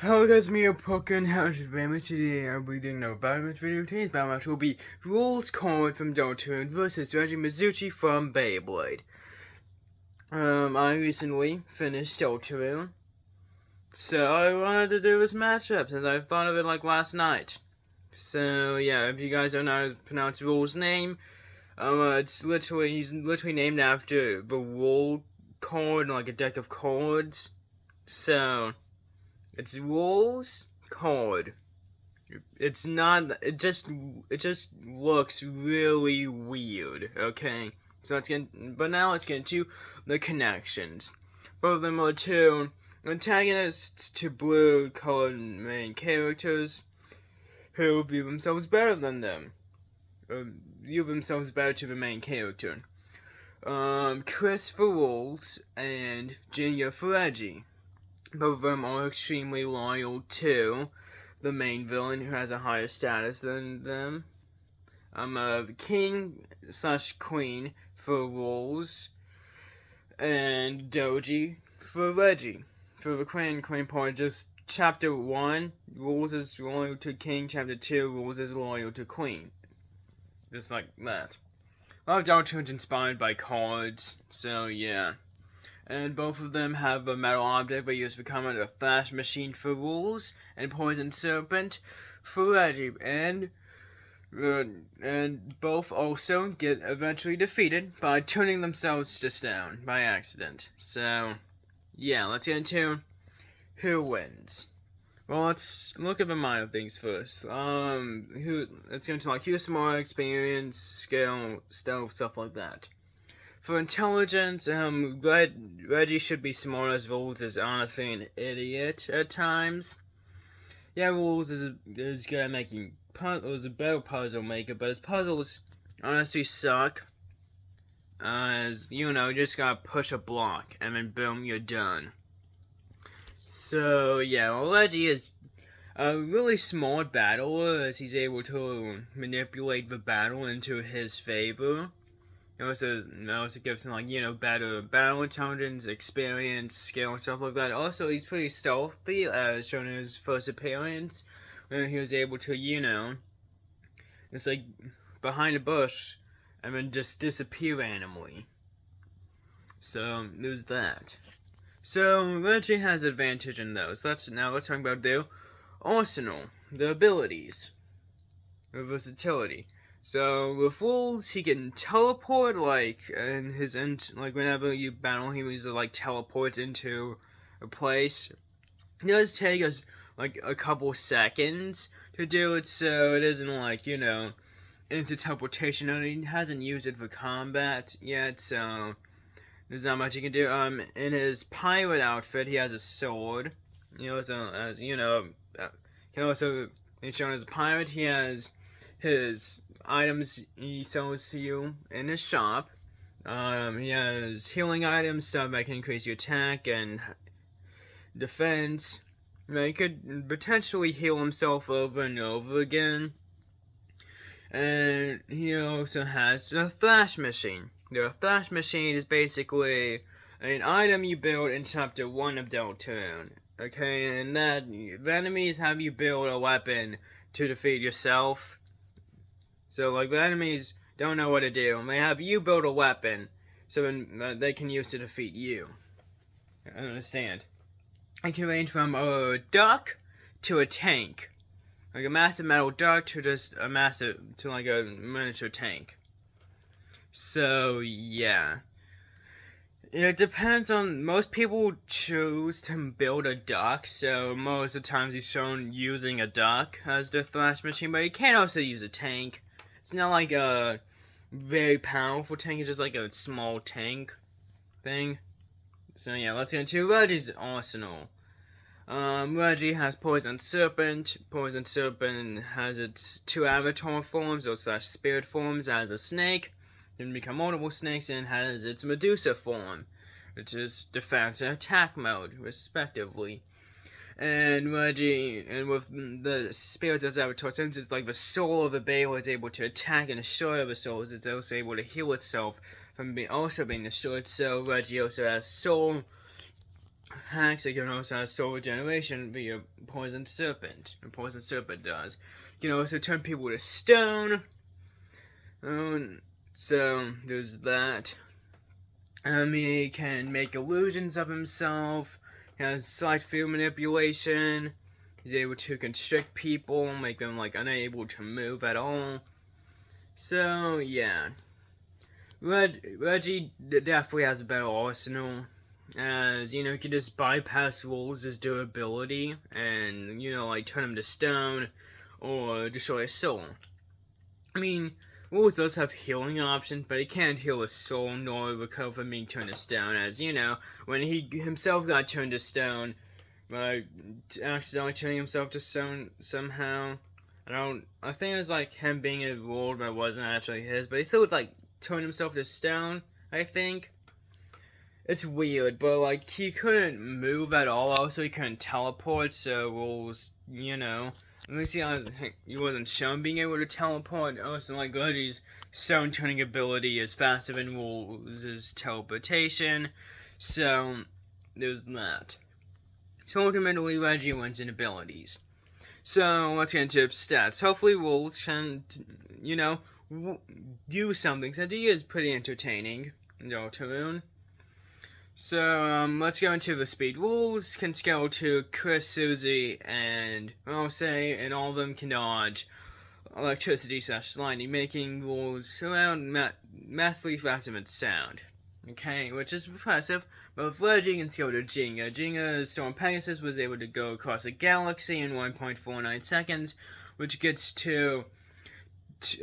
Hello guys, me Pokken, how's your family? Today I'll be doing another Battle video. Today's battle match will be Rouxls Kaard from Deltarune versus Reiji Mizuchi from Beyblade. I recently finished Deltarune, so I wanted to do this matchup since I thought of it like last night. So yeah, if you guys don't know how to pronounce Rouxls' name, he's literally named after the Roll card, like a deck of cards. So it's Rouxls Kaard. It's not. It just looks really weird. Okay, so but now let's get into the connections. Both of them are two antagonists to blue-colored main characters who view themselves better than them. View themselves better to the main character. Chris for Rouxls and Junior for Reiji. Both of them are extremely loyal to the main villain, who has a higher status than them. The king / queen for Rouxls, and Doji for Reiji. For the queen part, just chapter 1, Rouxls is loyal to king, chapter 2, Rouxls is loyal to queen. Just like that. A lot of Deltarune's inspired by cards, so yeah. And both of them have a metal object they use to become a flash machine for Rouxls, and poison serpent for Reiji, and both also get eventually defeated by turning themselves to stone by accident. So yeah, let's get into who wins. Well, let's look at the minor things first. Let's get into like who's smart, experience, skill, stealth, stuff like that. For intelligence, Reiji should be smart, as Rouxls is honestly an idiot at times. Yeah, Rouxls is good at making puzzles, a better puzzle maker, but his puzzles honestly suck. As you know, you just gotta push a block, and then boom, you're done. So yeah, Reiji is a really smart battler, as he's able to manipulate the battle into his favor. It also gives him, like, better battle intelligence, experience, skill, and stuff like that. Also, he's pretty stealthy, as shown in his first appearance, when he was able to, just like behind a bush, and then just disappear randomly. So there's that. So Reiji has advantage in those. Let's talk about their arsenal, their abilities, their versatility. So with Rouxls, he can teleport, whenever you battle him, he teleports into a place. It does take us like a couple seconds to do it, so it isn't into teleportation. And he hasn't used it for combat yet, so there's not much he can do. In his pirate outfit, he has a sword. He also, can also be shown as a pirate. He has his items he sells to you in his shop. He has healing items, stuff that can increase your attack and defense. He could potentially heal himself over and over again. And he also has the Flash Machine. The Flash Machine is basically an item you build in Chapter 1 of Deltarune. Okay, and that the enemies have you build a weapon to defeat yourself. So, the enemies don't know what to do, and they have you build a weapon, so then they can use to defeat you. I understand. It can range from a duck to a tank. Like a massive metal duck to just a miniature tank. So, yeah. It depends on, most people choose to build a duck, so most of the times he's shown using a duck as the Flash Machine, but you can also use a tank. It's not like a very powerful tank, it's just like a small tank thing. So yeah, let's get into Reiji's arsenal. Reiji has Poison Serpent. Poison Serpent has its 2 avatar forms, or / spirit forms, as a snake. It can become multiple snakes, and has its Medusa form, which is defense and attack mode, respectively. And Reiji, and with the spirits as avatar, since it's like the soul of the Beyblade is able to attack and destroy other souls, it's also able to heal itself from being destroyed. So Reiji also attacks. It can also have soul regeneration via Poison Serpent. And Poison Serpent does. You can also turn people to stone. So there's that. He can make illusions of himself. He has slight field manipulation. He's able to constrict people, make them like unable to move at all. So yeah, Reiji definitely has a better arsenal, as you know, he can just bypass Rouxls' durability and like turn him to stone or destroy a soul. I mean, Rouxls does have healing options, but he can't heal a soul nor recover from being turned to stone, as when he himself got turned to stone by accidentally turning himself to stone somehow. I think it was like him being enrolled, but it wasn't actually his. But he still like turned himself to stone, I think. It's weird, but like he couldn't move at all. Also, he couldn't teleport. So Rouxls, let me see, he wasn't shown being able to teleport. Also, like Reiji's stone turning ability is faster than Rouxls' teleportation. So there's that. So ultimately, Reiji wins in abilities. So let's get into stats. Hopefully, Rouxls can, do something, since he is pretty entertaining in Deltarune. So let's go into the speed. Rouxls can scale to Chris, Susie, and and all of them can dodge electricity/lightning, making Rouxls around massively faster than sound. Okay, which is impressive. But with Reiji can scale to Jenga. Jenga's Storm Pegasus was able to go across a galaxy in 1.49 seconds, which gets to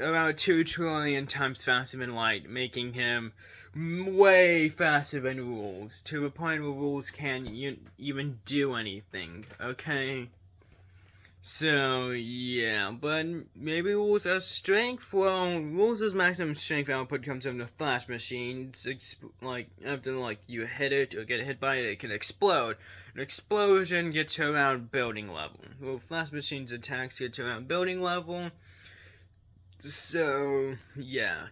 about 2 trillion times faster than light, making him way faster than Rouxls, to the point where Rouxls can't even do anything, okay? So, yeah, but maybe Rouxls has strength? Well, Rouxls' maximum strength output comes from the Flash Machine. After, you hit it or get hit by it, it can explode. An explosion gets to around building level. Well, Flash Machine's attacks get to around building level. So, yeah.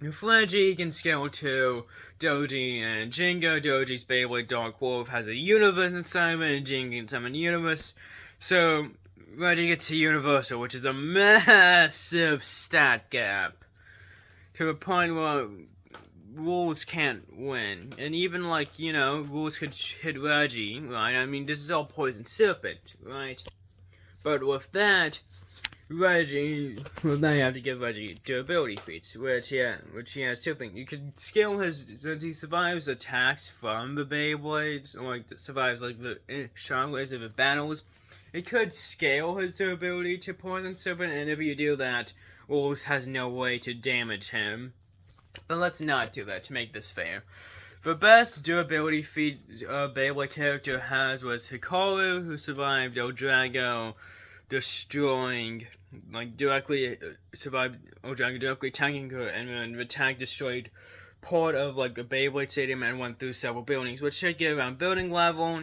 Reiji can scale to Doji and Jenga. Doji's Beyblade Dark Wolf has a universe inside of it, and Jenga can summon a universe. So, Reiji gets a universal, which is a massive stat gap. To the point where Rouxls can't win. And even, Rouxls could hit Reiji, right? I mean, this is all Poison Serpent, right? But with that, now you have to give Reiji durability feats, which he has two things. You can scale since he survives attacks from the Beyblades, or survives the shockwaves of the battles. It could scale his durability to Poison Serpent, and if you do that, Rouxls has no way to damage him. But let's not do that to make this fair. The best durability feat a Beyblade character has was Hikaru, who survived El Drago, destroying, survived El Drago directly attacking her, and then the attack destroyed part of a Beyblade stadium and went through several buildings, which should get around building level,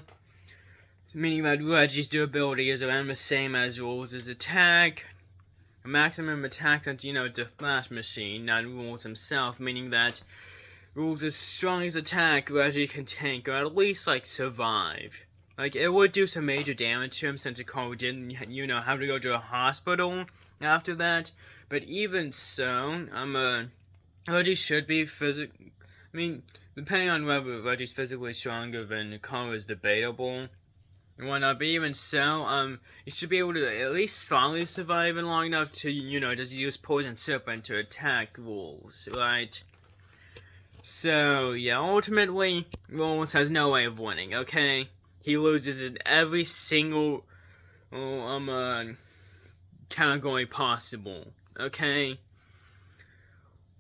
meaning that Reiji's durability is around the same as Rouxls' attack. A maximum attack, since it's a Flash Machine, not Rouxls himself, meaning that Rouxls' strongest attack Reiji can tank, or at least survive. It would do some major damage to him, since Kaard didn't, have to go to a hospital after that. But even so, Reiji should be depending on whether Reiji's physically stronger than Kaard is debatable and whatnot. But even so, he should be able to at least slowly survive and long enough to, just use Poison Serpent to attack Rouxls, right? So, yeah, ultimately, Rouxls has no way of winning, okay? He loses in every single category possible, okay?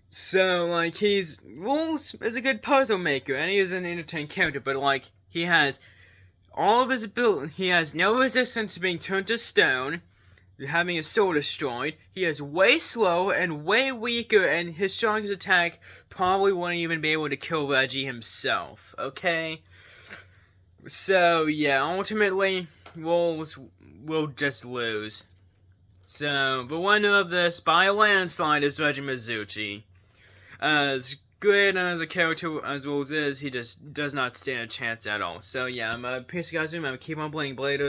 So, Rouxls is a good puzzle maker, and he is an entertaining character, but, he has all of his ability. He has no resistance to being turned to stone, having his soul destroyed. He is way slow and way weaker, and his strongest attack probably wouldn't even be able to kill Reiji himself, okay? So, yeah, ultimately, Rouxls will just lose. So, the winner of this by a landslide is Reiji Mizuchi. As good as a character as Rouxls is, he just does not stand a chance at all. So yeah, I'm peace guys, I'm gonna keep on playing Blade.